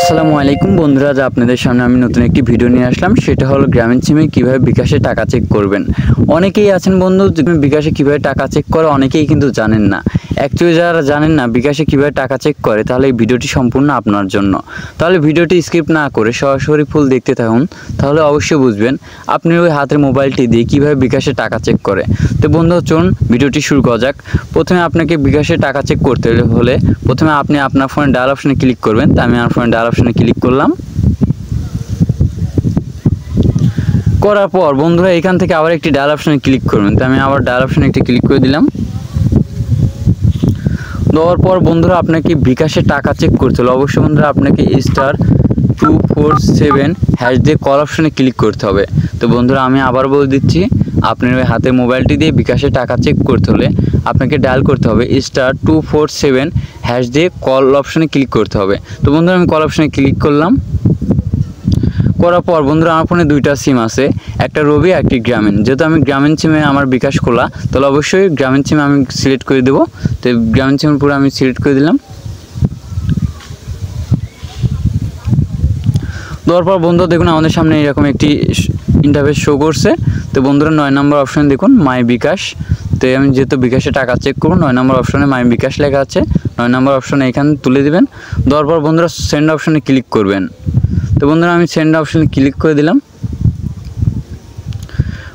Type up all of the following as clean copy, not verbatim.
আসসালামু আলাইকুম বন্ধুরা, আজ আপনাদের সামনে আমি নতুন একটি ভিডিও নিয়ে আসলাম। সেটা হলো গ্রামীণ সিমে কীভাবে বিকাশে টাকা চেক করবেন। অনেকেই আছেন বন্ধু বিকাশে কীভাবে টাকা চেক করে, অনেকেই কিন্তু জানেন না। অ্যাকচুয়ালি যারা জানেন না বিকাশে কীভাবে টাকা চেক করে, তাহলে এই ভিডিওটি সম্পূর্ণ আপনার জন্য। তাহলে ভিডিওটি স্কিপ না করে সরাসরি ফুল দেখতে থাকুন, তাহলে অবশ্যই বুঝবেন আপনি ওই হাতের মোবাইলটি দিয়ে কীভাবে বিকাশে টাকা চেক করে। তো বন্ধু চলুন ভিডিওটি শুরু করা যাক। প্রথমে আপনাকে বিকাশে টাকা চেক করতে হলে প্রথমে আপনি আপনার ফোনে ডায়াল অপশনে ক্লিক করবেন। তো আমি আমার ফোনে ডায়াল অপশনে ক্লিক করলাম। করার পর বন্ধুরা এখান থেকে আবার একটি ডায়াল অপশনে ক্লিক করবেন। তো আমি আবার ডায়াল অপশনে একটি ক্লিক করে দিলাম। দেওয়ার পর বন্ধুরা আপনাকে বিকাশে টাকা চেক করতে হলে অবশ্যই বন্ধুরা আপনাকে *247# দিয়ে কল অপশনে ক্লিক করতে হবে। তো বন্ধুরা আমি আবার বলে দিচ্ছি, আপনার ওই হাতের মোবাইলটি দিয়ে বিকাশে টাকা চেক করতে হলে আপনাকে ডায়াল করতে হবে *247# দিয়ে কল অপশনে ক্লিক করতে হবে। তো বন্ধুরা আমি কল অপশনে ক্লিক করলাম। করার পর বন্ধুরা আমার ফোনে দুইটা সিম আছে, একটা রবি একটি গ্রামীণ। যেহেতু আমি গ্রামীণ সিমে আমার বিকাশ খোলা, তাহলে অবশ্যই গ্রামীণ সিমে আমি সিলেক্ট করে দেবো। তো গ্রামীণ সিম পুরো আমি সিলেক্ট করে দিলাম। দেওয়ার পর বন্ধুরা দেখুন আমাদের সামনে এরকম একটি ইন্টারফেস শো করছে। তো বন্ধুরা 9 নম্বর অপশন দেখুন মাই বিকাশ। তো আমি যেহেতু বিকাশে টাকা চেক করব, 9 নম্বর অপশনে মাই বিকাশ লেখা আছে, 9 নম্বর অপশনে এখানে তুলে দিবেন। দেওয়ার পর বন্ধুরা সেন্ড অপশনে ক্লিক করবেন। তো বন্ধুরা আমি সেন্ড অপশনে ক্লিক করে দিলাম।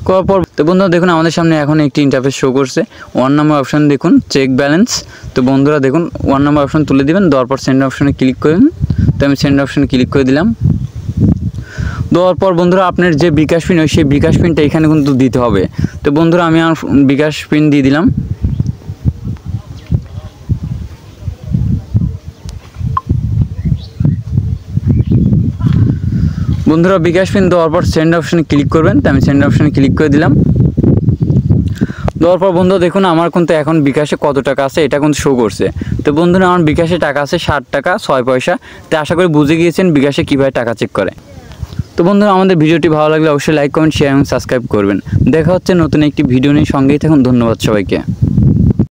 করার পর তো বন্ধুরা দেখুন আমাদের সামনে এখন একটি ইন্টারফেস শো করছে। 1 নম্বর অপশন দেখুন চেক ব্যালেন্স। তো বন্ধুরা দেখুন 1 নম্বর অপশন তুলে দিবেন। দেওয়ার পর সেন্ড অপশনে ক্লিক করবেন। তো আমি সেন্ড অপশনে ক্লিক করে দিলাম। দেওয়ার পর বন্ধুরা আপনার যে বিকাশ পিন সেই বিকাশ পিনটা এখানে কিন্তু দিতে হবে। তো বন্ধুরা আমি আমার বিকাশ পিন দিয়ে দিলাম। বন্ধুরা বিকাশ পিন দেওয়ার পর সেন্ড অপশনে ক্লিক করবেন। তো আমি সেন্ড অপশনে ক্লিক করে দিলাম। দেওয়ার পর বন্ধুরা দেখুন আমার কিন্তু এখন বিকাশে কত টাকা আছে এটা কিন্তু শো করছে। তো বন্ধুরা আমার বিকাশে টাকা আছে 60 টাকা 6 পয়সা। তো আশা করি বুঝে গিয়েছেন বিকাশে কীভাবে টাকা চেক করে। তো বন্ধুরা আমাদের ভিডিওটি ভালো লাগলে অবশ্যই লাইক কমেন্ট শেয়ার এবং সাবস্ক্রাইব করবেন। দেখা হচ্ছে নতুন একটি ভিডিও নিয়ে, সঙ্গেই থাকুন। ধন্যবাদ সবাইকে।